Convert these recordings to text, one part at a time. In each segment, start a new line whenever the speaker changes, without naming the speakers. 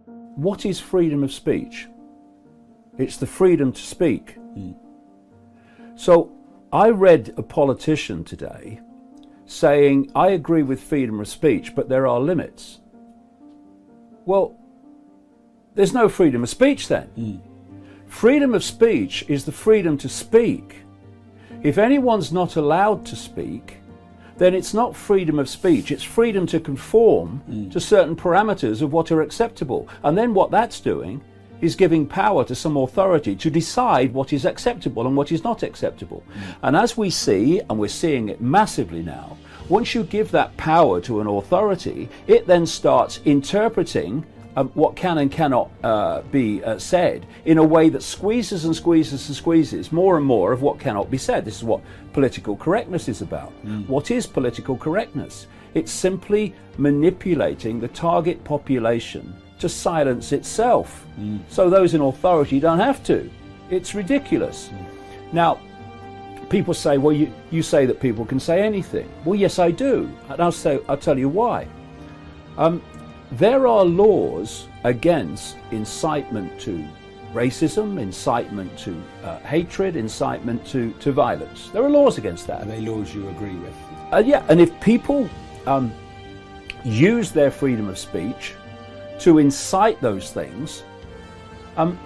What is freedom of speech? It's the freedom to speak. So I read a politician today saying, I agree with freedom of speech, but there are limits. Well, there's no freedom of speech then. Freedom of speech is the freedom to speak. If anyone's not allowed to speak, then it's not freedom of speech, it's freedom to conform to certain parameters of what are acceptable. And then what that's doing is giving power to some authority to decide what is acceptable and what is not acceptable. And as we see, and we're seeing it massively now, once you give that power to an authority, it then starts interpreting what can and cannot be said in a way that squeezes and squeezes and squeezes more and more of what cannot be said. This is what political correctness is about. What is political correctness? It's simply manipulating the target population to silence itself, so those in authority don't have to. It's ridiculous. Now, people say, well, you say that people can say anything. Well, yes, I do, and I'll tell you why. There are laws against incitement to racism, incitement to hatred, incitement to violence. There are laws against that.
Are they laws you agree with?
Yeah, and if people use their freedom of speech to incite those things,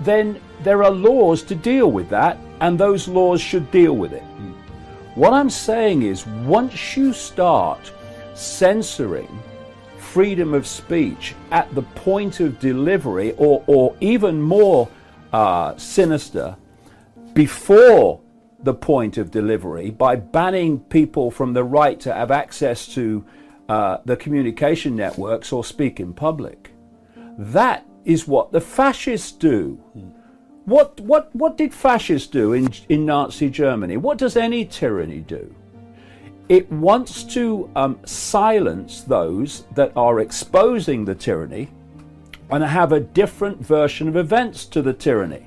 then there are laws to deal with that, and those laws should deal with it. What I'm saying is, once you start censoring freedom of speech at the point of delivery, or even more sinister, before the point of delivery, by banning people from the right to have access to the communication networks or speak in public, that is what the fascists do. What did fascists do in Nazi Germany? What does any tyranny do? It wants to silence those that are exposing the tyranny and have a different version of events to the tyranny.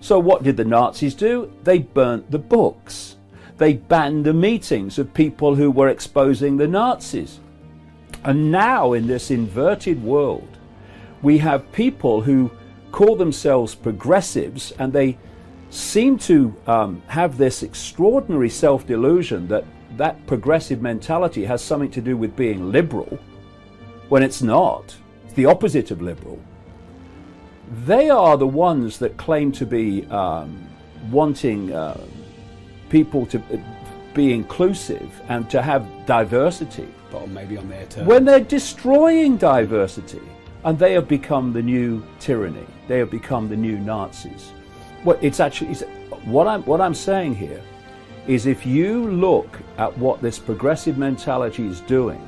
So what did the Nazis do? They burnt the books. They banned the meetings of people who were exposing the Nazis. And now in this inverted world, we have people who call themselves progressives, and they seem to have this extraordinary self-delusion that progressive mentality has something to do with being liberal, when it's not. It's the opposite of liberal. They are the ones that claim to be wanting people to be inclusive and to have diversity.
But maybe on their terms.
When they're destroying diversity, and they have become the new tyranny. They have become the new Nazis. Well, what I'm saying here is, if you look at what this progressive mentality is doing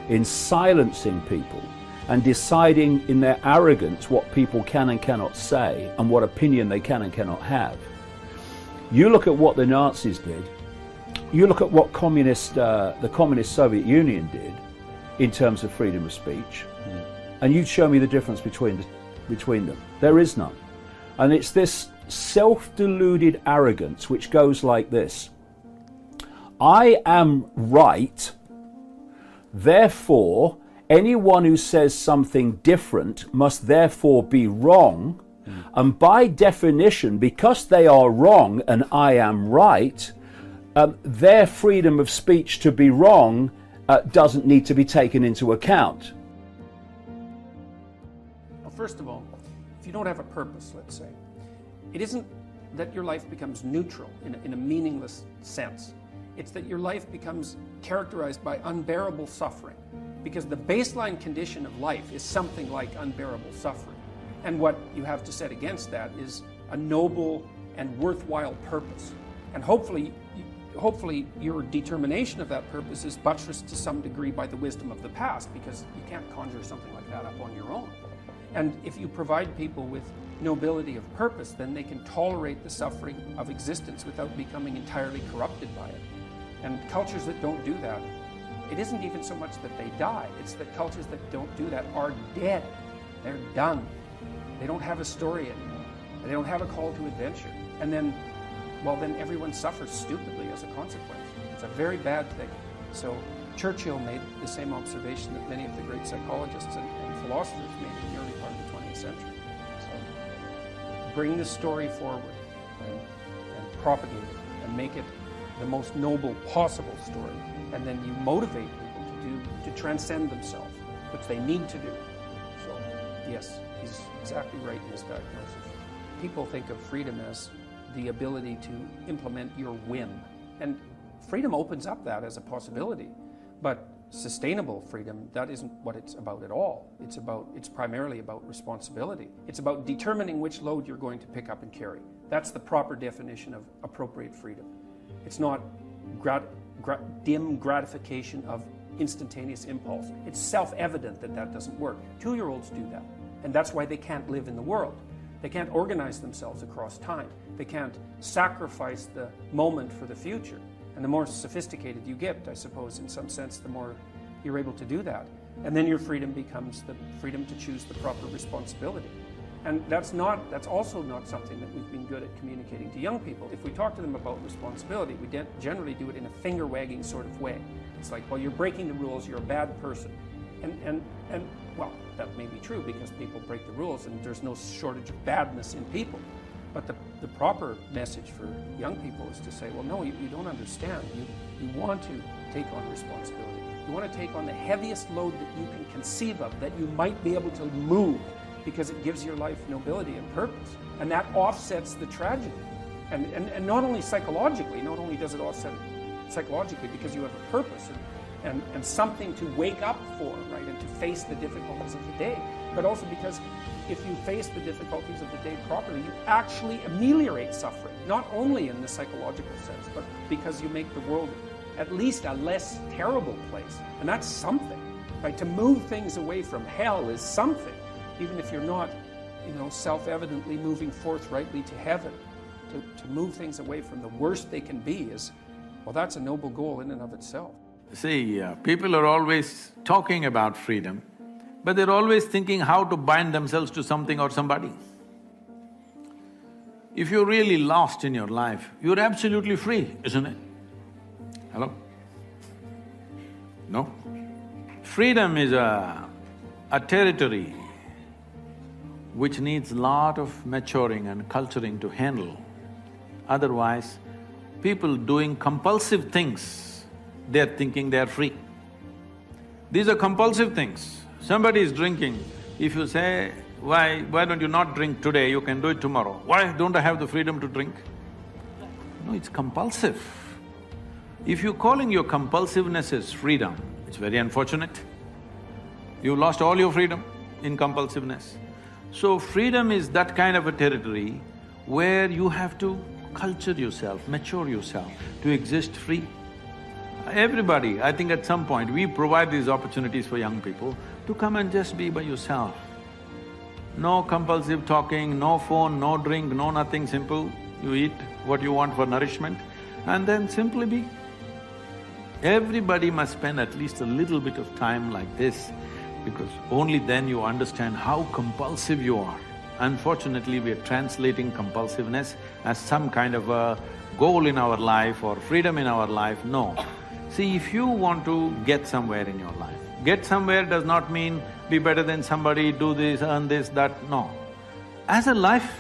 in silencing people and deciding in their arrogance what people can and cannot say and what opinion they can and cannot have, you look at what the Nazis did, you look at what the communist Soviet Union did in terms of freedom of speech, and you'd show me the difference between them. There is none. And it's this self-deluded arrogance which goes like this: I am right, therefore anyone who says something different must therefore be wrong, and by definition, because they are wrong and I am right, their freedom of speech to be wrong doesn't need to be taken into account.
First of all, if you don't have a purpose, let's say, it isn't that your life becomes neutral in a meaningless sense. It's that your life becomes characterized by unbearable suffering, because the baseline condition of life is something like unbearable suffering. And what you have to set against that is a noble and worthwhile purpose. And hopefully your determination of that purpose is buttressed to some degree by the wisdom of the past, because you can't conjure something like that up on your own. And if you provide people with nobility of purpose, then they can tolerate the suffering of existence without becoming entirely corrupted by it. And cultures that don't do that, it isn't even so much that they die, it's that cultures that don't do that are dead. They're done. They don't have a story anymore. They don't have a call to adventure. And then, well, then everyone suffers stupidly as a consequence. It's a very bad thing. So Churchill made the same observation that many of the great psychologists and philosophers made in the early part of the 20th 20th century. So bring the story forward and propagate it and make it the most noble possible story. And then you motivate people to transcend themselves, which they need to do. So yes, he's exactly right in his diagnosis. People think of freedom as the ability to implement your whim. And freedom opens up that as a possibility. But sustainable freedom, that isn't what it's about at all. It's primarily about responsibility. It's about determining which load you're going to pick up and carry. That's the proper definition of appropriate freedom. It's not dim gratification of instantaneous impulse. It's self-evident that that doesn't work. 2-year-olds do that, and that's why they can't live in the world. They can't organize themselves across time. They can't sacrifice the moment for the future. And the more sophisticated you get, I suppose, in some sense, the more you're able to do that. And then your freedom becomes the freedom to choose the proper responsibility. And that's also not something that we've been good at communicating to young people. If we talk to them about responsibility, we generally do it in a finger-wagging sort of way. It's like, well, you're breaking the rules, you're a bad person. And well, that may be true because people break the rules and there's no shortage of badness in people. But the proper message for young people is to say, well, no, you don't understand. You want to take on responsibility. You want to take on the heaviest load that you can conceive of, that you might be able to move, because it gives your life nobility and purpose. And that offsets the tragedy. And not only psychologically, not only does it offset it psychologically because you have a purpose and something to wake up for, right, and to face the difficulties of the day, but also because if you face the difficulties of the day properly, you actually ameliorate suffering, not only in the psychological sense, but because you make the world at least a less terrible place. And that's something, right? To move things away from hell is something, even if you're not, self-evidently moving forthrightly to heaven. To move things away from the worst they can be is, well, that's a noble goal in and of itself.
See, people are always talking about freedom, but they're always thinking how to bind themselves to something or somebody. If you're really lost in your life, you're absolutely free, isn't it? Hello? No? Freedom is a territory which needs lot of maturing and culturing to handle. Otherwise, people doing compulsive things, they're thinking they're free. These are compulsive things. Somebody is drinking, if you say, why don't you not drink today, you can do it tomorrow. Why don't I have the freedom to drink? No, it's compulsive. If you're calling your compulsiveness as freedom, it's very unfortunate. You lost all your freedom in compulsiveness. So freedom is that kind of a territory where you have to culture yourself, mature yourself to exist free. Everybody, I think at some point, we provide these opportunities for young people to come and just be by yourself. No compulsive talking, no phone, no drink, no nothing, simple. You eat what you want for nourishment and then simply be. Everybody must spend at least a little bit of time like this, because only then you understand how compulsive you are. Unfortunately, we are translating compulsiveness as some kind of a goal in our life or freedom in our life. No. See, if you want to get somewhere in your life, get somewhere does not mean be better than somebody, do this, earn this, that, no. As a life,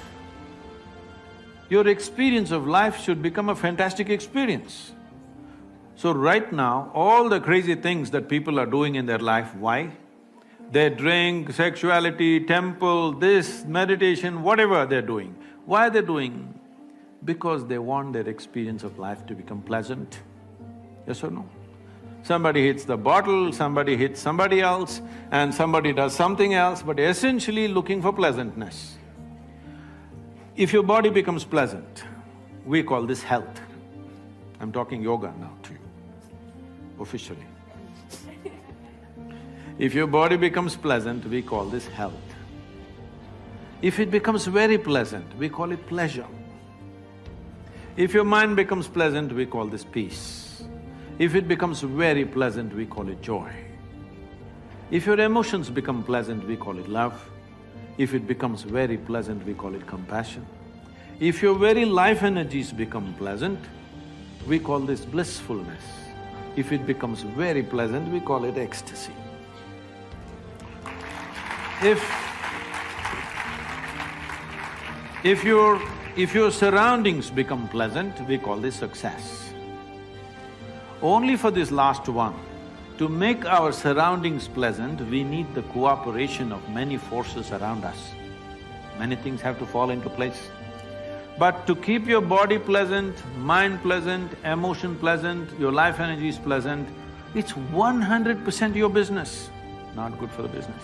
your experience of life should become a fantastic experience. So right now, all the crazy things that people are doing in their life, why? They drink, sexuality, temple, this, meditation, whatever they're doing. Why are they doing? Because they want their experience of life to become pleasant. Yes or no? Somebody hits the bottle, somebody hits somebody else, and somebody does something else, but essentially looking for pleasantness. If your body becomes pleasant, we call this health. I'm talking yoga now to you, officially. If your body becomes pleasant, we call this health. If it becomes very pleasant, we call it pleasure. If your mind becomes pleasant, we call this peace. If it becomes very pleasant, we call it joy. If your emotions become pleasant, we call it love. If it becomes very pleasant, we call it compassion. If your very life energies become pleasant, we call this blissfulness. If it becomes very pleasant, we call it ecstasy. If your surroundings become pleasant, we call this success. Only for this last one, to make our surroundings pleasant, we need the cooperation of many forces around us. Many things have to fall into place. But to keep your body pleasant, mind pleasant, emotion pleasant, your life energy is pleasant, it's 100% your business, not good for the business.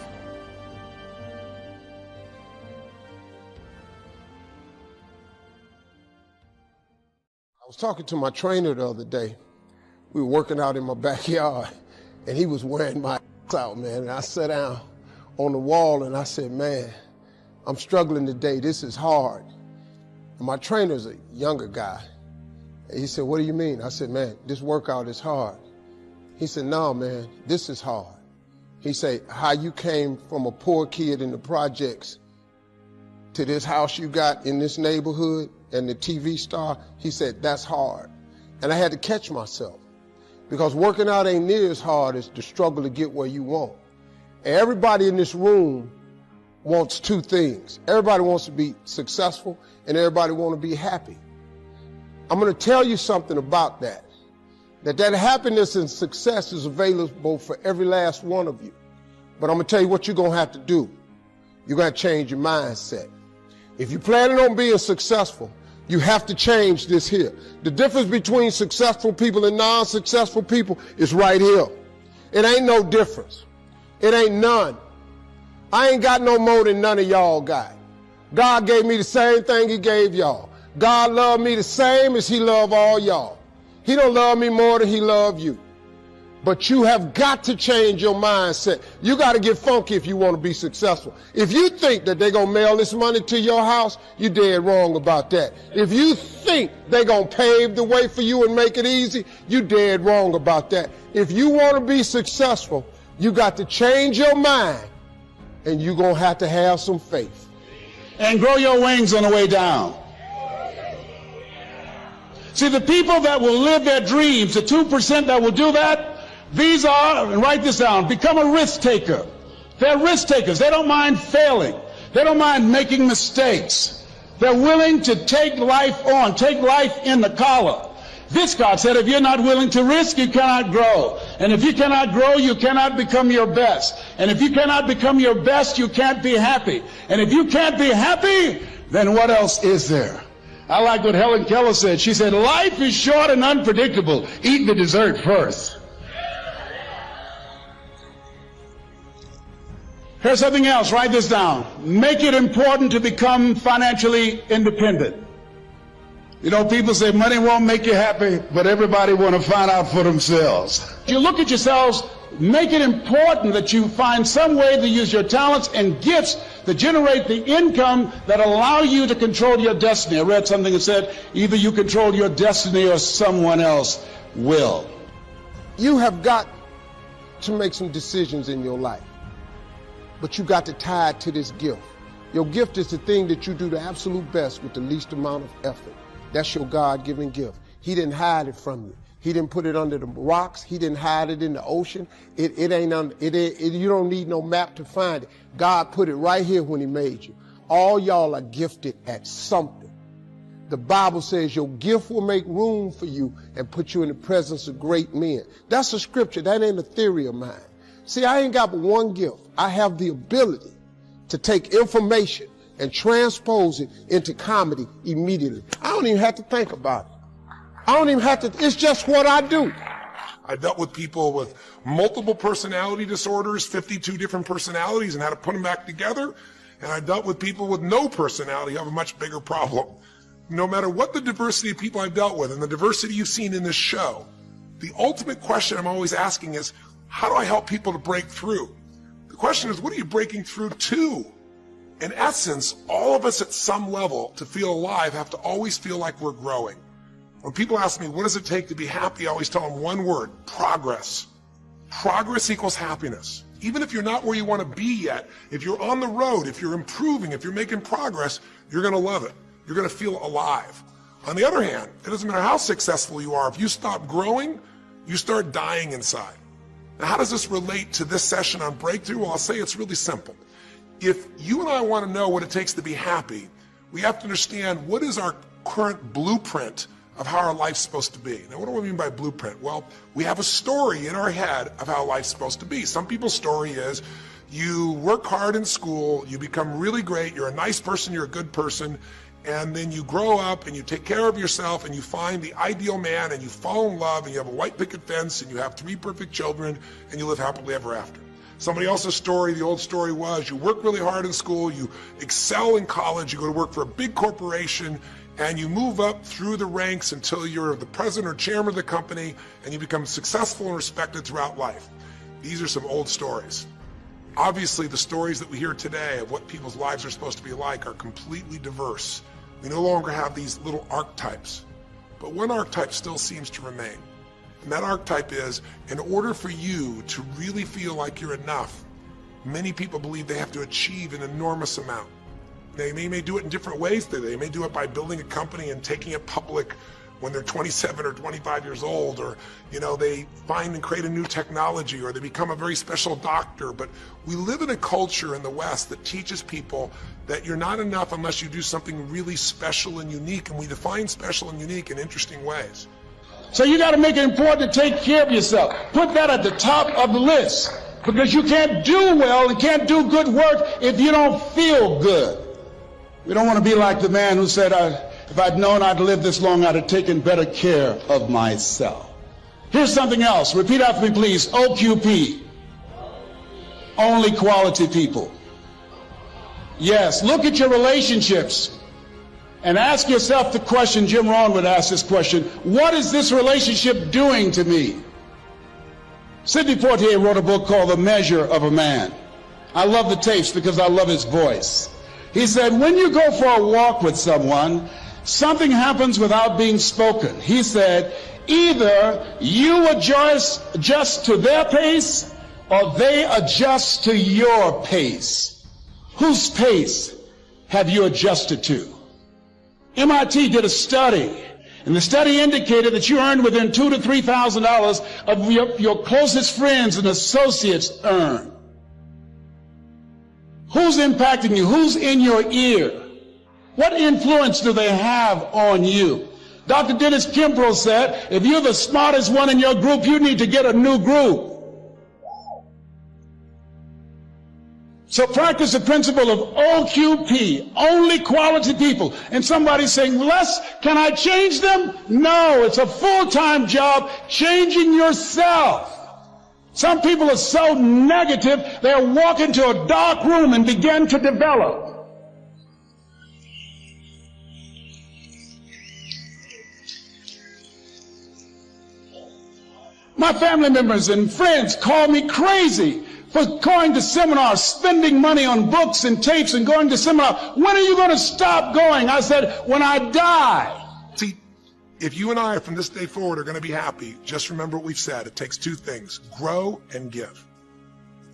I was talking to my trainer the other day. We were working out in my backyard, and he was wearing my out, man. And I sat down on the wall and I said, man, I'm struggling today, this is hard. And my trainer's a younger guy. And he said, what do you mean? I said, man, this workout is hard. He said, no, man, this is hard. He said, how you came from a poor kid in the projects to this house you got in this neighborhood and the TV star, he said, that's hard. And I had to catch myself, because working out ain't near as hard as the struggle to get where you want. And everybody in this room wants two things. Everybody wants to be successful and everybody wants to be happy. I'm going to tell you something about that. That happiness and success is available for every last one of you. But I'm going to tell you what you're going to have to do. You're going to change your mindset. If you're planning on being successful, you have to change this here. The difference between successful people and non-successful people is right here. It ain't no difference. It ain't none. I ain't got no more than none of y'all got. God gave me the same thing he gave y'all. God loved me the same as he loved all y'all. He don't love me more than he loved you. But you have got to change your mindset. You got to get funky if you want to be successful. If you think that they're going to mail this money to your house, you're dead wrong about that. If you think they're going to pave the way for you and make it easy, you're dead wrong about that. If you want to be successful, you got to change your mind, and you're going to have some faith.
And grow your wings on the way down. See, the people that will live their dreams, the 2% that will do that, these are, and write this down, become a risk taker. They're risk takers. They don't mind failing. They don't mind making mistakes. They're willing to take life on, take life in the collar. This God said, if you're not willing to risk, you cannot grow. And if you cannot grow, you cannot become your best. And if you cannot become your best, you can't be happy. And if you can't be happy, then what else is there? I like what Helen Keller said. She said, life is short and unpredictable. Eat the dessert first. Here's something else. Write this down. Make it important to become financially independent. You know, people say money won't make you happy, but everybody want to find out for themselves. You look at yourselves, make it important that you find some way to use your talents and gifts to generate the income that allow you to control your destiny. I read something that said, either you control your destiny or someone else will.
You have got to make some decisions in your life, but you got to tie it to this gift. Your gift is the thing that you do the absolute best with the least amount of effort. That's your God-given gift. He didn't hide it from you. He didn't put it under the rocks. He didn't hide it in the ocean. You don't need no map to find it. God put it right here when he made you. All y'all are gifted at something. The Bible says your gift will make room for you and put you in the presence of great men. That's a scripture. That ain't a theory of mine. See, I ain't got but one gift. I have the ability to take information and transpose it into comedy immediately. I don't even have to think about it. I don't even have to, it's just what I do.
I dealt with people with multiple personality disorders, 52 different personalities, and how to put them back together. And I dealt with people with no personality who have a much bigger problem. No matter what the diversity of people I've dealt with and the diversity you've seen in this show, the ultimate question I'm always asking is, how do I help people to break through? The question is, what are you breaking through to? In essence, all of us at some level to feel alive have to always feel like we're growing. When people ask me, what does it take to be happy? I always tell them one word: progress. Progress equals happiness. Even if you're not where you want to be yet, if you're on the road, if you're improving, if you're making progress, you're going to love it. You're going to feel alive. On the other hand, it doesn't matter how successful you are. If you stop growing, you start dying inside. Now, how does this relate to this session on breakthrough? Well, I'll say it's really simple. If you and I want to know what it takes to be happy, We have to understand what is our current blueprint of how our life's supposed to be. Now, what do I mean by blueprint? Well, we have a story in our head of how life's supposed to be. Some people's story is you work hard in school, you become really great, you're a nice person, you're a good person, and then you grow up and you take care of yourself and you find the ideal man and you fall in love and you have a white picket fence and you have 3 perfect children and you live happily ever after. Somebody else's story, the old story was you work really hard in school, you excel in college, you go to work for a big corporation, and you move up through the ranks until you're the president or chairman of the company and you become successful and respected throughout life. These are some old stories. Obviously, the stories that we hear today of what people's lives are supposed to be like are completely diverse. We no longer have these little archetypes, but one archetype still seems to remain. And that archetype is, in order for you to really feel like you're enough, many people believe they have to achieve an enormous amount. They may do it in different ways. They may do it by building a company and taking it public when they're 27 or 25 years old, or they find and create a new technology, or they become a very special doctor. But we live in a culture in the West that teaches people that you're not enough unless you do something really special and unique, and we define special and unique in interesting ways.
So you got to make it important to take care of yourself. Put that at the top of the list, because you can't do well and can't do good work if you don't feel good. We don't want to be like the man who said, if I'd known I'd live this long, I'd have taken better care of myself. Here's something else. Repeat after me, please. OQP. Only quality people. Yes, look at your relationships and ask yourself the question, Jim Rohn would ask this question, what is this relationship doing to me? Sidney Poitier wrote a book called The Measure of a Man. I love the tapes because I love his voice. He said, when you go for a walk with someone, something happens without being spoken. He said, either you adjust to their pace or they adjust to your pace. Whose pace have you adjusted to? MIT did a study, and the study indicated that you earned within $2,000 to $3,000 of your closest friends and associates earn. Who's impacting you? Who's in your ear? What influence do they have on you? Dr. Dennis Kimbrough said, if you're the smartest one in your group, you need to get a new group. So practice the principle of OQP, only quality people. And somebody's saying, Les, can I change them? No, it's a full-time job changing yourself. Some people are so negative, they'll walk into a dark room and begin to develop. My family members and friends call me crazy for going to seminars, spending money on books and tapes and going to seminars. When are you going to stop going? I said, when I die.
See, if you and I from this day forward are going to be happy, just remember what we've said. It takes 2 things, grow and give.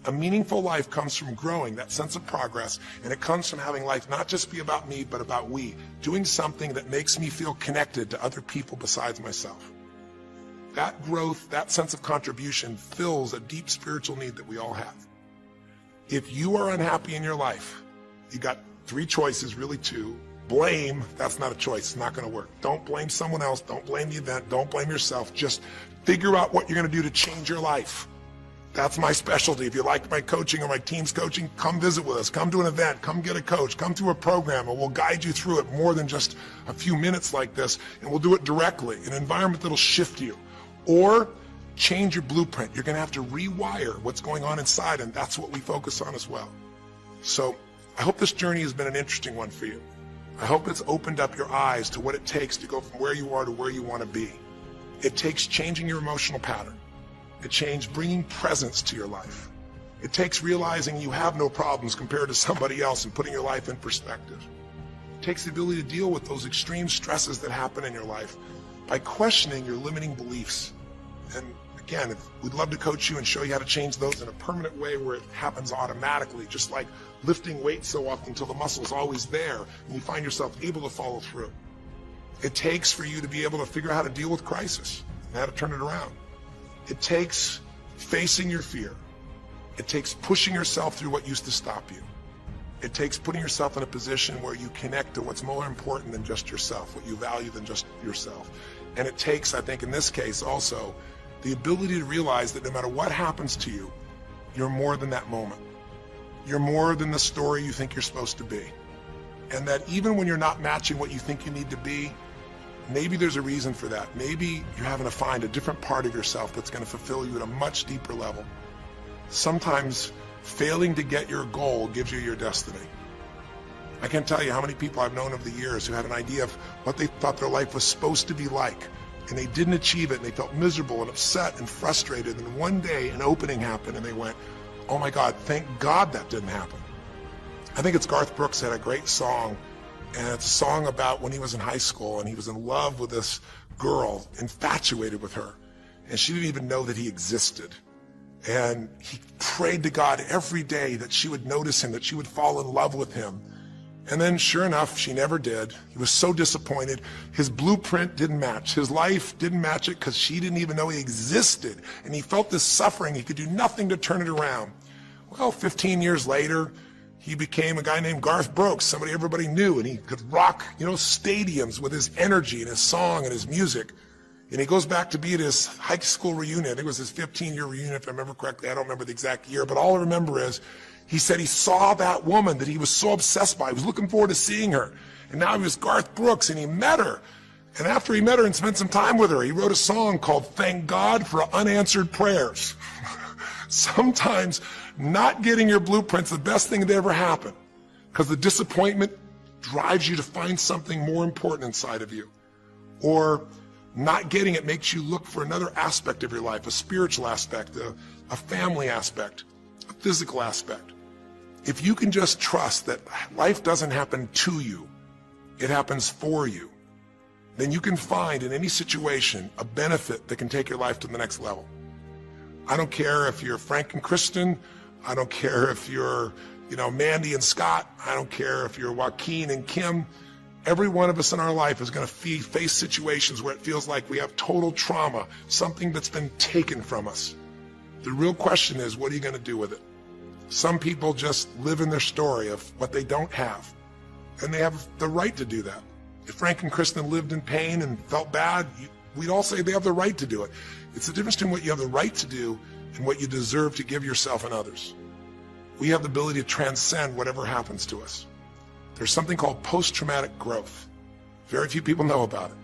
A meaningful life comes from growing, that sense of progress, and it comes from having life not just be about me, but about we, doing something that makes me feel connected to other people besides myself. That growth, that sense of contribution fills a deep spiritual need that we all have. If you are unhappy in your life, you got 3 choices, really 2. Blame, that's not a choice, it's not going to work. Don't blame someone else, don't blame the event, don't blame yourself. Just figure out what you're going to do to change your life. That's my specialty. If you like my coaching or my team's coaching, come visit with us, come to an event, come get a coach, come to a program, and we'll guide you through it more than just a few minutes like this, and we'll do it directly, in an environment that'll shift you. Or change your blueprint. You're going to have to rewire what's going on inside, and that's what we focus on as well. So I hope this journey has been an interesting one for you. I hope it's opened up your eyes to what it takes to go from where you are to where you want to be. It takes changing your emotional pattern. It takes bringing presence to your life. It takes realizing you have no problems compared to somebody else and putting your life in perspective. It takes the ability to deal with those extreme stresses that happen in your life by questioning your limiting beliefs. And again, we'd love to coach you and show you how to change those in a permanent way where it happens automatically, just like lifting weights so often until the muscle's always there and you find yourself able to follow through. It takes for you to be able to figure out how to deal with crisis and how to turn it around. It takes facing your fear. It takes pushing yourself through what used to stop you. It takes putting yourself in a position where you connect to what's more important than just yourself, what you value than just yourself. And it takes, I think in this case also, the ability to realize that no matter what happens to you, you're more than that moment. You're more than the story you think you're supposed to be. And that even when you're not matching what you think you need to be, maybe there's a reason for that. Maybe you're having to find a different part of yourself that's going to fulfill you at a much deeper level. Sometimes failing to get your goal gives you your destiny. I can't tell you how many people I've known over the years who had an idea of what they thought their life was supposed to be like, and they didn't achieve it, and they felt miserable and upset and frustrated, and one day an opening happened and they went, oh my God, thank God that didn't happen. I think it's Garth Brooks had a great song, and it's a song about when he was in high school and he was in love with this girl, infatuated with her, and she didn't even know that he existed. And he prayed to God every day that she would notice him, that she would fall in love with him. And then sure enough, she never did. He was so disappointed. His blueprint didn't match. His life didn't match it because she didn't even know he existed. And he felt this suffering. He could do nothing to turn it around. Well, 15 years later, he became a guy named Garth Brooks, somebody everybody knew, and he could rock, stadiums with his energy and his song and his music. And he goes back to be at his high school reunion. I think it was his 15-year reunion, if I remember correctly. I don't remember the exact year, but all I remember is he said he saw that woman that he was so obsessed by. He was looking forward to seeing her. And now he was Garth Brooks, and he met her. And after he met her and spent some time with her, he wrote a song called Thank God for Unanswered Prayers. Sometimes not getting your blueprint's the best thing that ever happened, because the disappointment drives you to find something more important inside of you. Or not getting it makes you look for another aspect of your life, a spiritual aspect, a family aspect, a physical aspect. If you can just trust that life doesn't happen to you, it happens for you, then you can find in any situation a benefit that can take your life to the next level. I don't care if you're Frank and Kristen. I don't care if you're, Mandy and Scott. I don't care if you're Joaquin and Kim. Every one of us in our life is going to face situations where it feels like we have total trauma, something that's been taken from us. The real question is, what are you going to do with it? Some people just live in their story of what they don't have, and they have the right to do that. If Frank and Kristen lived in pain and felt bad, we'd all say they have the right to do it. It's the difference between what you have the right to do and what you deserve to give yourself and others. We have the ability to transcend whatever happens to us. There's something called post-traumatic growth. Very few people know about it.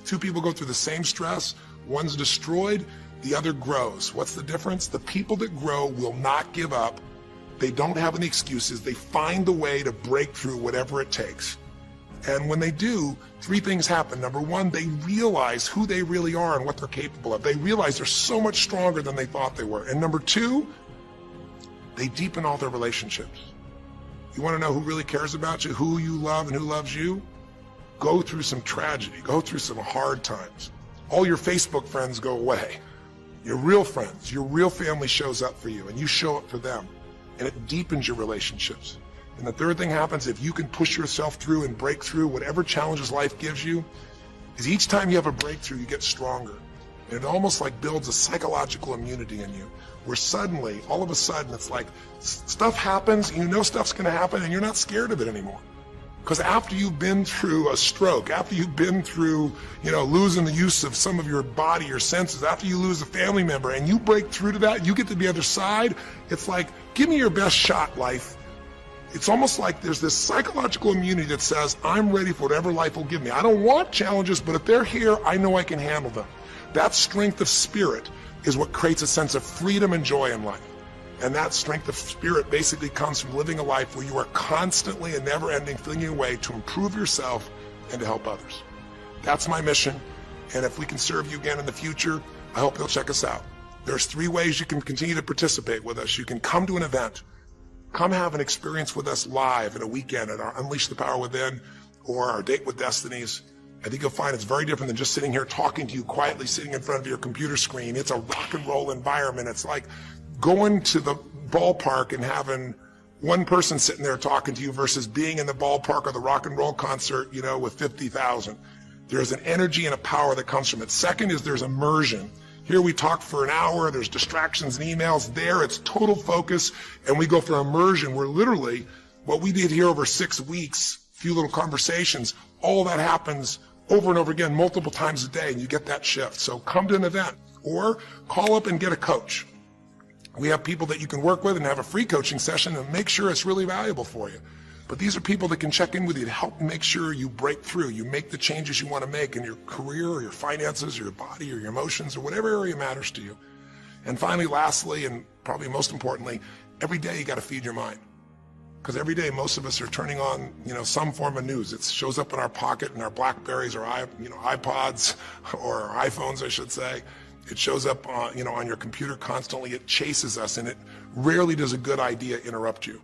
Two people go through the same stress, one's destroyed, the other grows. What's the difference? The people that grow will not give up. They don't have any excuses. They find the way to break through whatever it takes. And when they do, three things happen. Number one, they realize who they really are and what they're capable of. They realize they're so much stronger than they thought they were. And number two, they deepen all their relationships. You want to know who really cares about you, who you love and who loves you? Go through some tragedy, go through some hard times. All your Facebook friends go away. Your real friends, your real family shows up for you, and you show up for them. And it deepens your relationships. And the third thing happens, if you can push yourself through and break through whatever challenges life gives you, is each time you have a breakthrough, you get stronger. And it almost like builds a psychological immunity in you, where suddenly, all of a sudden, it's like stuff happens, and you know stuff's going to happen, and you're not scared of it anymore. Because after you've been through a stroke, after you've been through, losing the use of some of your body, your senses, after you lose a family member, and you break through to that, you get to the other side, it's like, give me your best shot, life. It's almost like there's this psychological immunity that says, I'm ready for whatever life will give me. I don't want challenges, but if they're here, I know I can handle them. That strength of spirit is what creates a sense of freedom and joy in life. And that strength of spirit basically comes from living a life where you are constantly and never-ending flinging away to improve yourself and to help others. That's my mission, and if we can serve you again in the future, I hope you'll check us out. There's 3 ways you can continue to participate with us. You can come to an event, come have an experience with us live in a weekend at our Unleash the Power Within or our Date with Destinies. I think you'll find it's very different than just sitting here talking to you quietly, sitting in front of your computer screen. It's a rock and roll environment. It's like going to the ballpark and having one person sitting there talking to you versus being in the ballpark or the rock and roll concert, with 50,000. There's an energy and a power that comes from it. Second is there's immersion. Here we talk for an hour, there's distractions and emails. There it's total focus, and we go for immersion where literally What we did here over 6 weeks, few little conversations, all that happens over and over again, multiple times a day, and you get that shift. So come to an event or call up and get a coach. We have people that you can work with and have a free coaching session and make sure it's really valuable for you. But these are people that can check in with you to help make sure you break through, you make the changes you want to make in your career or your finances or your body or your emotions or whatever area matters to you. And finally, lastly, and probably most importantly, every day you got to feed your mind. Because every day most of us are turning on, some form of news. It shows up in our pocket, in our Blackberries or iPods or our iPhones, I should say. It shows up on your computer constantly. It chases us, and it rarely does a good idea interrupt you.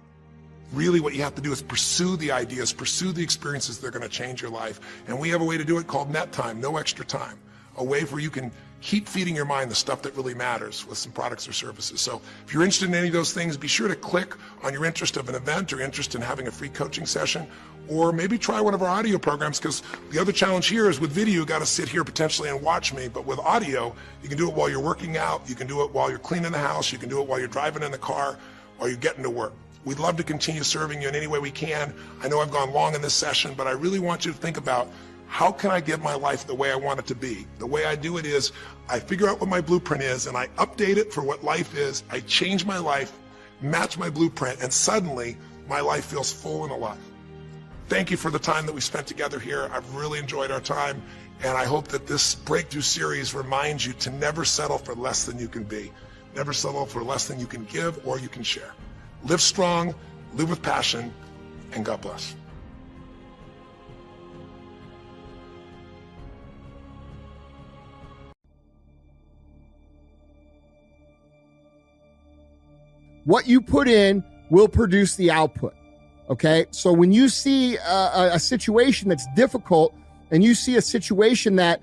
Really what you have to do is pursue the ideas, pursue the experiences that are going to change your life. And we have a way to do it called net time, no extra time. A way where you can keep feeding your mind the stuff that really matters with some products or services. So if you're interested in any of those things, be sure to click on your interest of an event or interest in having a free coaching session, or maybe try one of our audio programs, because the other challenge here is with video, you got to sit here potentially and watch me, but with audio, you can do it while you're working out, you can do it while you're cleaning the house, you can do it while you're driving in the car, while you're getting to work. We'd love to continue serving you in any way we can. I know I've gone long in this session, but I really want you to think about, how can I get my life the way I want it to be? The way I do it is I figure out what my blueprint is and I update it for what life is. I change my life, match my blueprint, and suddenly my life feels full and alive. Thank you for the time that we spent together here. I've really enjoyed our time, and I hope that this breakthrough series reminds you to never settle for less than you can be. Never settle for less than you can give or you can share. Live strong, live with passion, and God bless.
What you put in will produce the output. Okay. So when you see a situation that's difficult and you see a situation that,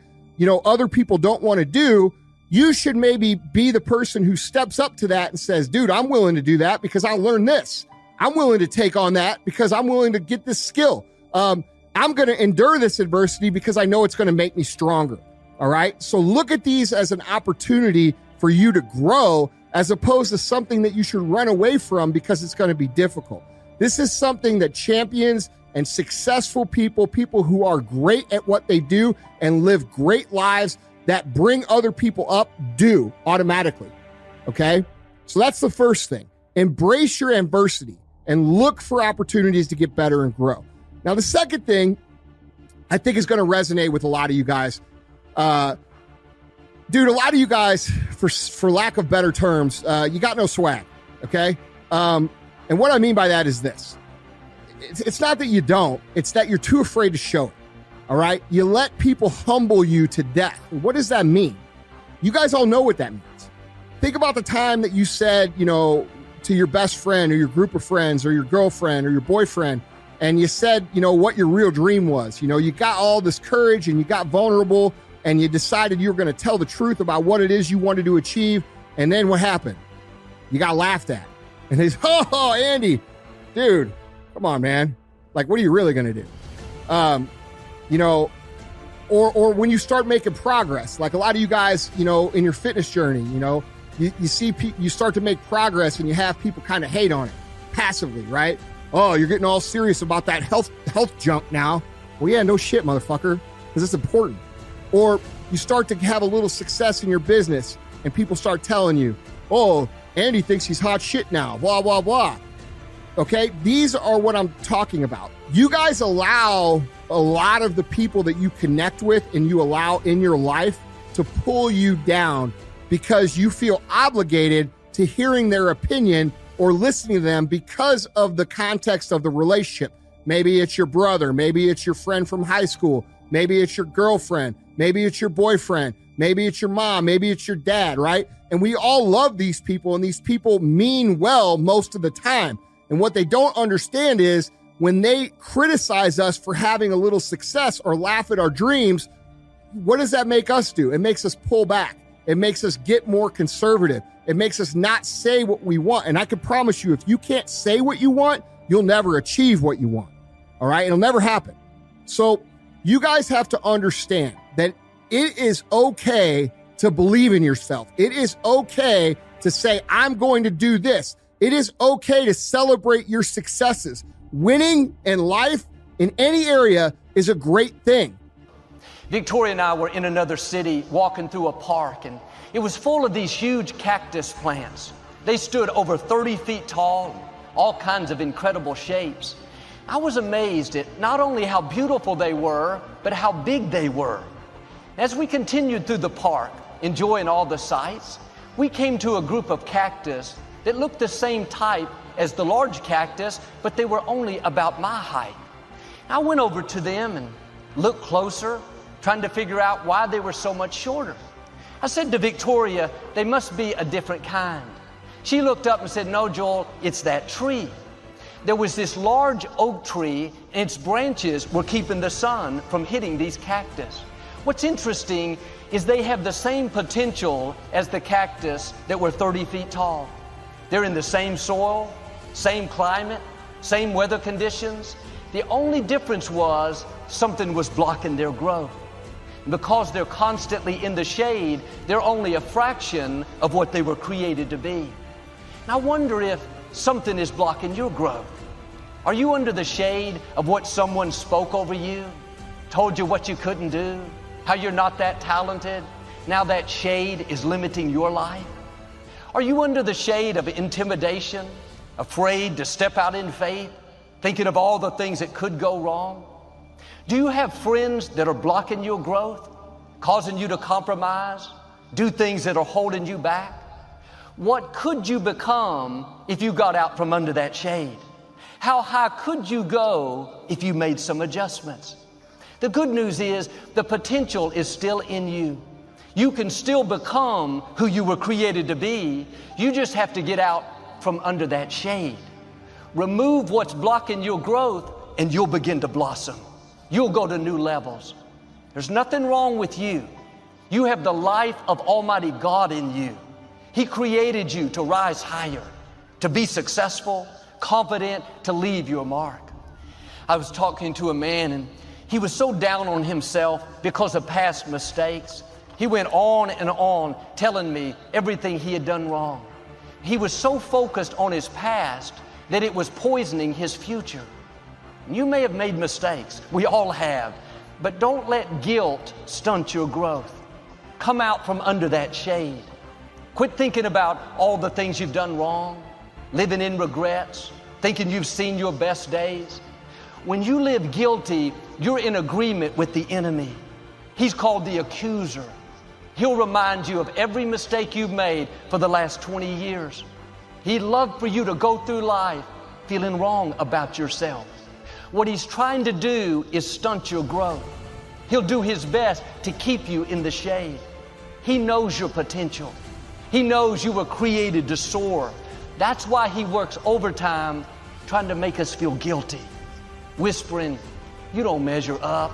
other people don't want to do, you should maybe be the person who steps up to that and says, dude, I'm willing to do that because I'll learn this. I'm willing to take on that because I'm willing to get this skill. I'm going to endure this adversity because I know it's going to make me stronger. All right. So look at these as an opportunity for you to grow, as opposed to something that you should run away from because it's going to be difficult. This is something that champions and successful people who are great at what they do and live great lives that bring other people up, do automatically. Okay. So that's the first thing. Embrace your adversity and look for opportunities to get better and grow. Now, the second thing I think is going to resonate with a lot of you guys. Dude, a lot of you guys, for lack of better terms, you got no swag. Okay. And what I mean by that is this. It's not that you don't, it's that you're too afraid to show it. All right. You let people humble you to death. What does that mean? You guys all know what that means. Think about the time that you said, to your best friend or your group of friends or your girlfriend or your boyfriend, and you said, what your real dream was. You got all this courage and you got vulnerable and you decided you were going to tell the truth about what it is you wanted to achieve. And then what happened? You got laughed at. And they said, oh, Andy, dude, come on, man. Like, what are you really going to do? Or when you start making progress, like a lot of you guys, in your fitness journey, you see, you start to make progress and you have people kind of hate on it passively, right? Oh, you're getting all serious about that health junk now. Well, yeah, no shit, motherfucker, because it's important. Or you start to have a little success in your business and people start telling you, oh, Andy thinks he's hot shit now, blah, blah, blah. Okay, these are what I'm talking about. You guys allow a lot of the people that you connect with and you allow in your life to pull you down because you feel obligated to hearing their opinion or listening to them because of the context of the relationship. Maybe it's your brother, maybe it's your friend from high school, maybe it's your girlfriend, maybe it's your boyfriend, maybe it's your mom, maybe it's your dad, right? And we all love these people, and these people mean well most of the time. And what they don't understand is when they criticize us for having a little success or laugh at our dreams, what does that make us do? It makes us pull back. It makes us get more conservative. It makes us not say what we want. And I can promise you, if you can't say what you want, you'll never achieve what you want. All right? It'll never happen. So you guys have to understand that it is okay to believe in yourself. It is okay to say, I'm going to do this. It is okay to celebrate your successes. winning in life in any area is a great thing.
Victoria and I were in another city walking through a park, and it was full of these huge cactus plants. They stood over 30 feet tall, all kinds of incredible shapes. I was amazed at not only how beautiful they were, but how big they were. As we continued through the park, enjoying all the sights, we came to a group of cactus that looked the same type as the large cactus, but they were only about my height. I went over to them and looked closer, trying to figure out why they were so much shorter. I said to Victoria, they must be a different kind. She looked up and said, no, Joel, it's that tree. There was this large oak tree, and its branches were keeping the sun from hitting these cactus. What's interesting is they have the same potential as the cactus that were 30 feet tall. They're in the same soil, same climate, same weather conditions. The only difference was something was blocking their growth. Because they're constantly in the shade, they're only a fraction of what they were created to be. And I wonder if something is blocking your growth. Are you under the shade of what someone spoke over you, told you what you couldn't do, how you're not that talented? Now that shade is limiting your life. Are you under the shade of intimidation, afraid to step out in faith, thinking of all the things that could go wrong? Do you have friends that are blocking your growth, causing you to compromise, do things that are holding you back? What could you become if you got out from under that shade? How high could you go if you made some adjustments? The good news is the potential is still in you. You can still become who you were created to be. You just have to get out from under that shade. Remove what's blocking your growth and you'll begin to blossom. You'll go to new levels. There's nothing wrong with you. You have the life of Almighty God in you. He created you to rise higher, to be successful, confident, to leave your mark. I was talking to a man and he was so down on himself because of past mistakes. He went on and on telling me everything he had done wrong. He was so focused on his past that it was poisoning his future. You may have made mistakes. We all have. But don't let guilt stunt your growth. Come out from under that shade. Quit thinking about all the things you've done wrong, living in regrets, thinking you've seen your best days. When you live guilty, you're in agreement with the enemy. He's called the accuser. He'll remind you of every mistake you've made for the last 20 years. He'd love for you to go through life feeling wrong about yourself. What he's trying to do is stunt your growth. He'll do his best to keep you in the shade. He knows your potential. He knows you were created to soar. That's why he works overtime trying to make us feel guilty, whispering, you don't measure up.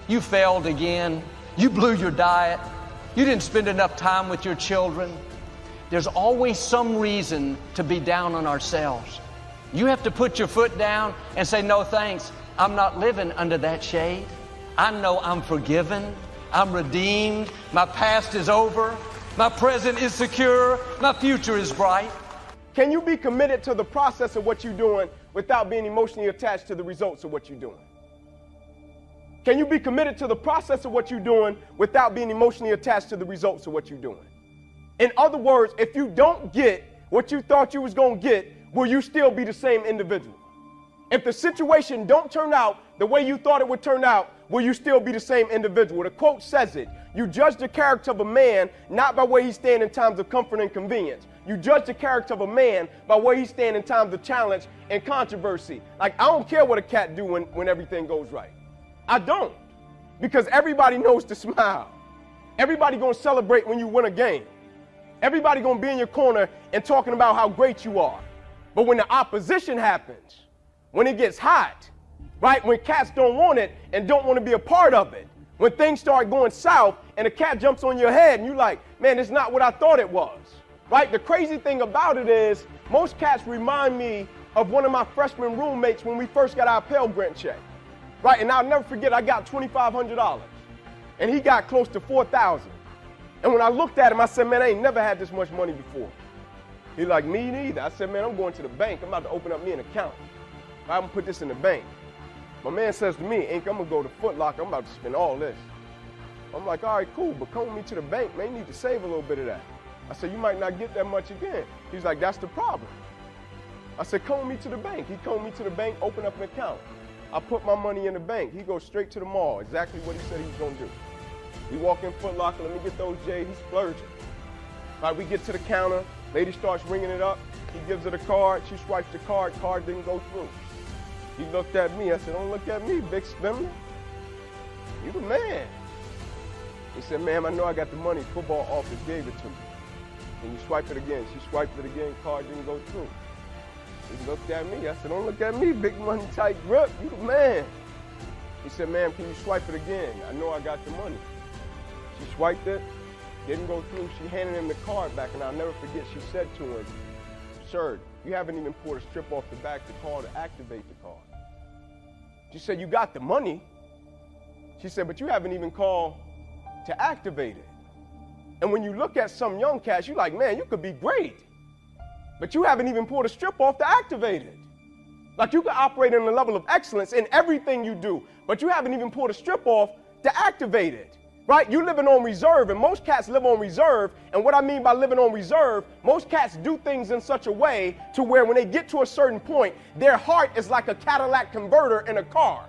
You failed again. You blew your diet. You didn't spend enough time with your children. There's always some reason to be down on ourselves. You have to put your foot down and say, no thanks, I'm not living under that shade. I know I'm forgiven, I'm redeemed, my past is over, my present is secure, my future is bright.
Can you be committed to the process of what you're doing without being emotionally attached to the results of what you're doing? Can you be committed to the process of what you're doing without being emotionally attached to the results of what you're doing? In other words, if you don't get what you thought you was going to get, will you still be the same individual? If the situation don't turn out the way you thought it would turn out, will you still be the same individual? The quote says it, you judge the character of a man not by where he stands in times of comfort and convenience. You judge the character of a man by where he stands in times of challenge and controversy. Like, I don't care what a cat do when everything goes right. I don't, because everybody knows to smile. Everybody gonna celebrate when you win a game. Everybody gonna be in your corner and talking about how great you are. But when the opposition happens, when it gets hot, right? When cats don't want it and don't want to be a part of it, when things start going south and a cat jumps on your head and you're like, man, it's not what I thought it was, right? The crazy thing about it is most cats remind me of one of my freshman roommates when we first got our Pell Grant check, right? And I'll never forget, I got $2,500 and he got close to $4,000. And when I looked at him, I said, man, I ain't never had this much money before. He's like, me neither. I said, man, I'm going to the bank. I'm about to open up me an account. I'm gonna put this in the bank. My man says to me, Ink, I'm gonna go to Foot Locker, I'm about to spend all this. I'm like, all right, cool, but come with me to the bank, man, you need to save a little bit of that. I said, you might not get that much again. He's like, that's the problem. I said, come with me to the bank. He come with me to the bank, open up an account. I put my money in the bank. He goes straight to the mall, exactly what he said he was gonna do. We walk in Foot Locker, let me get those J's, he's splurging. All right, we get to the counter, lady starts ringing it up, he gives her the card, she swipes the card didn't go through. He looked at me, I said, don't look at me, big spender. You the man. He said, ma'am, I know I got the money, football office gave it to me. And you swipe it again, she swiped it again, card didn't go through. He looked at me, I said, don't look at me, big money tight grip, you the man. He said, ma'am, can you swipe it again? I know I got the money. She swiped it, didn't go through, she handed him the card back, and I'll never forget, she said to him, sir, you haven't even pulled a strip off the back to call to activate the card. She said, you got the money. She said, but you haven't even called to activate it. And when you look at some young cats, you're like, man, you could be great. But you haven't even pulled a strip off to activate it. Like you can operate in a level of excellence in everything you do, but you haven't even pulled a strip off to activate it. Right? You're living on reserve, and most cats live on reserve. And what I mean by living on reserve, most cats do things in such a way to where when they get to a certain point, their heart is like a Cadillac converter in a car.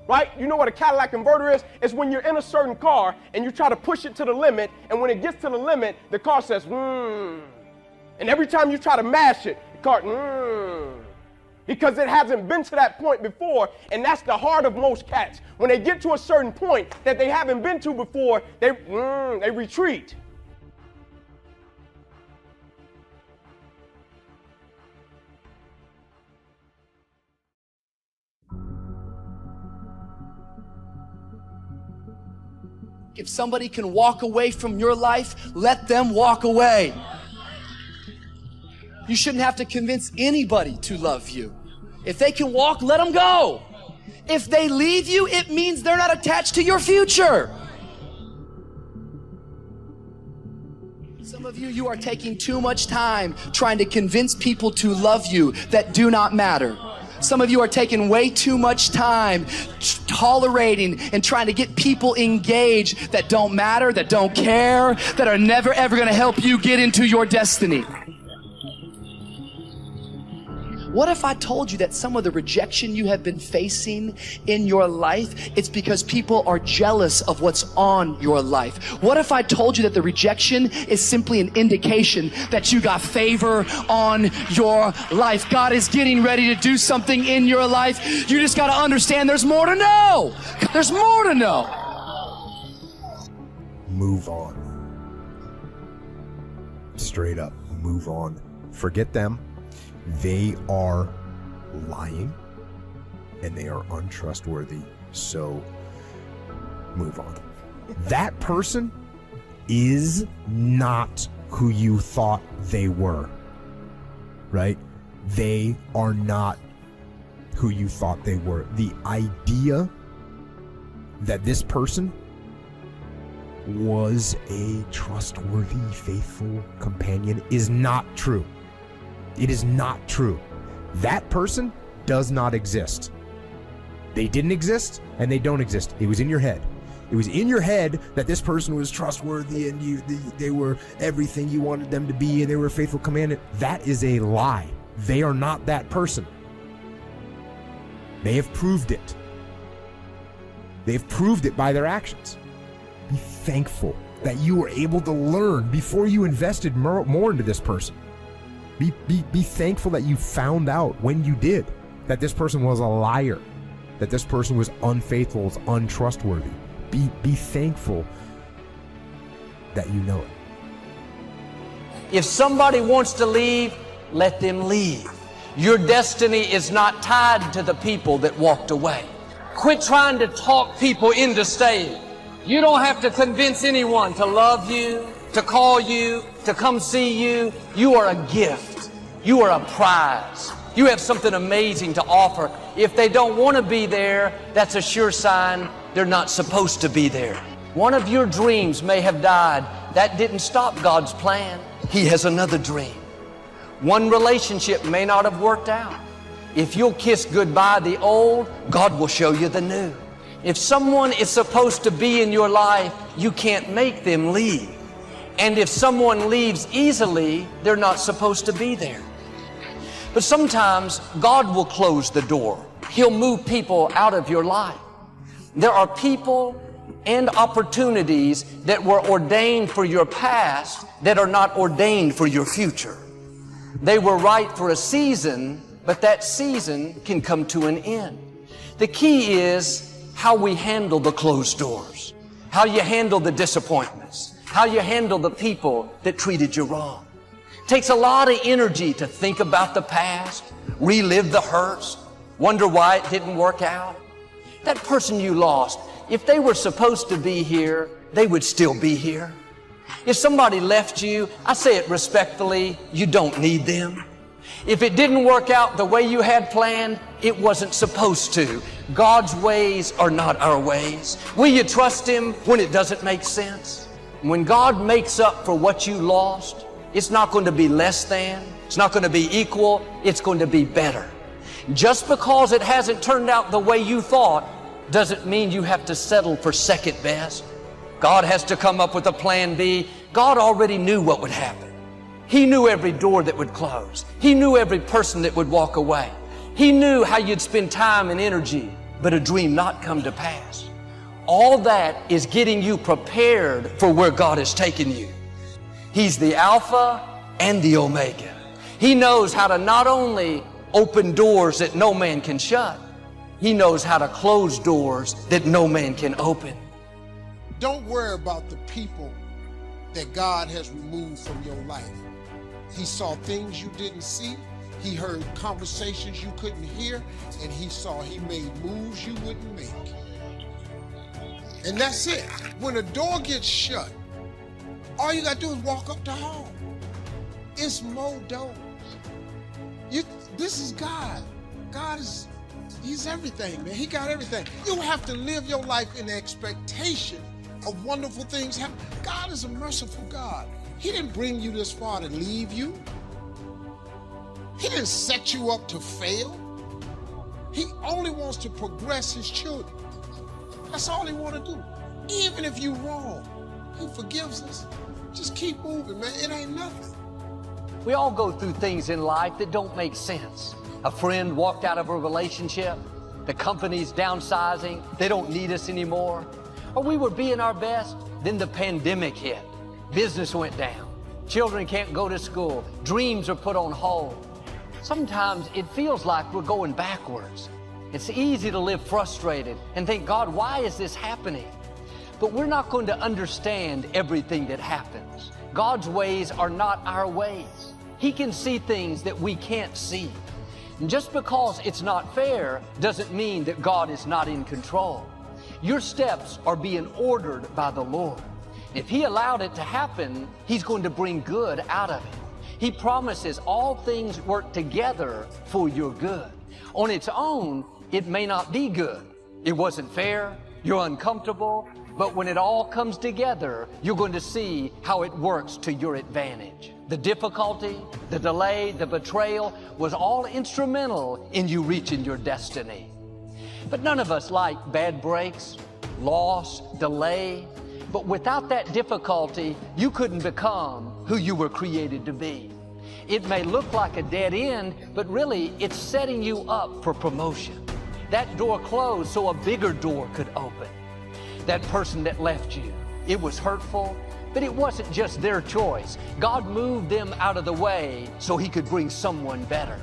Right? You know what a Cadillac converter is? It's when you're in a certain car and you try to push it to the limit, and when it gets to the limit, the car says, And every time you try to mash it, the car, because it hasn't been to that point before, and that's the heart of most cats. When they get to a certain point that they haven't been to before, they retreat.
If somebody can walk away from your life, let them walk away. You shouldn't have to convince anybody to love you. If they can walk, let them go. If they leave you, it means they're not attached to your future. Some of you are taking too much time trying to convince people to love you that do not matter. Some of you are taking way too much time tolerating and trying to get people engaged that don't matter, that don't care, that are never ever going to help you get into your destiny. What if I told you that some of the rejection you have been facing in your life, it's because people are jealous of what's on your life? What if I told you that the rejection is simply an indication that you got favor on your life? God is getting ready to do something in your life. You just got to understand there's more to know. There's more to know.
Move on. Straight up, move on. Forget them. They are lying and they are untrustworthy, so move on. That person is not who you thought they were, right? They are not who you thought they were. The idea that this person was a trustworthy, faithful companion is not true. It is not true. That person does not exist. They didn't exist and they don't exist. It was in your head. It was in your head that this person was trustworthy and they were everything you wanted them to be and they were a faithful companion. That is a lie. They are not that person. They have proved it. They've proved it by their actions. Be thankful that you were able to learn before you invested more into this person. Be thankful that you found out when you did that this person was a liar, that this person was unfaithful, was untrustworthy. Be thankful that you know it.
If somebody wants to leave, let them leave. Your destiny is not tied to the people that walked away. Quit trying to talk people into staying. You don't have to convince anyone to love you, to call you, to come see you. You are a gift. You are a prize. You have something amazing to offer. If they don't want to be there, that's a sure sign they're not supposed to be there. One of your dreams may have died. That didn't stop God's plan. He has another dream. One relationship may not have worked out. If you'll kiss goodbye the old, God will show you the new. If someone is supposed to be in your life, you can't make them leave. And if someone leaves easily, they're not supposed to be there. But sometimes God will close the door. He'll move people out of your life. There are people and opportunities that were ordained for your past that are not ordained for your future. They were right for a season, but that season can come to an end. The key is how we handle the closed doors, how you handle the disappointments, how you handle the people that treated you wrong. It takes a lot of energy to think about the past, relive the hurts, wonder why it didn't work out. That person you lost, if they were supposed to be here, they would still be here. If somebody left you, I say it respectfully, you don't need them. If it didn't work out the way you had planned, it wasn't supposed to. God's ways are not our ways. Will you trust Him when it doesn't make sense? When God makes up for what you lost, it's not going to be less than, it's not going to be equal, it's going to be better. Just because it hasn't turned out the way you thought doesn't mean you have to settle for second best. God has to come up with a plan B. God already knew what would happen. He knew every door that would close. He knew every person that would walk away. He knew how you'd spend time and energy, but a dream not come to pass. All that is getting you prepared for where God has taken you. He's the Alpha and the Omega. He knows how to not only open doors that no man can shut, He knows how to close doors that no man can open.
Don't worry about the people that God has removed from your life. He saw things you didn't see. He heard conversations you couldn't hear. And he made moves you wouldn't make. And that's it. When a door gets shut, all you gotta do is walk up the hall. It's more doors. This is God. He's everything, man. He got everything. You don't have to live your life in the expectation of wonderful things happen. God is a merciful God. He didn't bring you this far to leave you. He didn't set you up to fail. He only wants to progress His children. That's all He wants to do. Even if you're wrong, He forgives us. Just keep moving, man. It ain't nothing.
We all go through things in life that don't make sense. A friend walked out of a relationship. The company's downsizing. They don't need us anymore. Or we were being our best. Then the pandemic hit. Business went down. Children can't go to school. Dreams are put on hold. Sometimes it feels like we're going backwards. It's easy to live frustrated and think, God, why is this happening? But we're not going to understand everything that happens. God's ways are not our ways. He can see things that we can't see. And just because it's not fair doesn't mean that God is not in control. Your steps are being ordered by the Lord. If He allowed it to happen, He's going to bring good out of it. He promises all things work together for your good. On its own, it may not be good. It wasn't fair, you're uncomfortable, but when it all comes together, you're going to see how it works to your advantage. The difficulty, the delay, the betrayal was all instrumental in you reaching your destiny. But none of us like bad breaks, loss, delay. But without that difficulty, you couldn't become who you were created to be. It may look like a dead end, but really it's setting you up for promotion. That door closed so a bigger door could open. That person that left you, it was hurtful, but it wasn't just their choice. God moved them out of the way so He could bring someone better.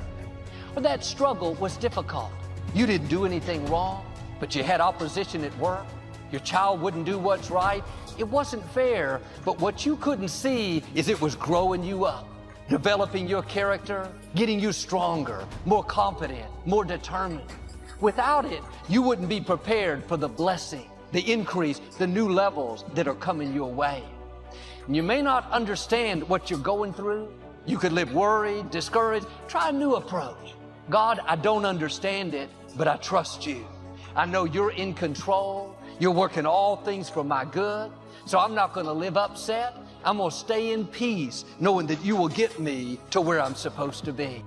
But that struggle was difficult. You didn't do anything wrong, but you had opposition at work. Your child wouldn't do what's right. It wasn't fair, but what you couldn't see is it was growing you up, developing your character, getting you stronger, more confident, more determined. Without it, you wouldn't be prepared for the blessing, the increase, the new levels that are coming your way. And you may not understand what you're going through. You could live worried, discouraged. Try a new approach. God, I don't understand it, but I trust you. I know you're in control. You're working all things for my good. So I'm not going to live upset. I'm going to stay in peace, knowing that you will get me to where I'm supposed to be.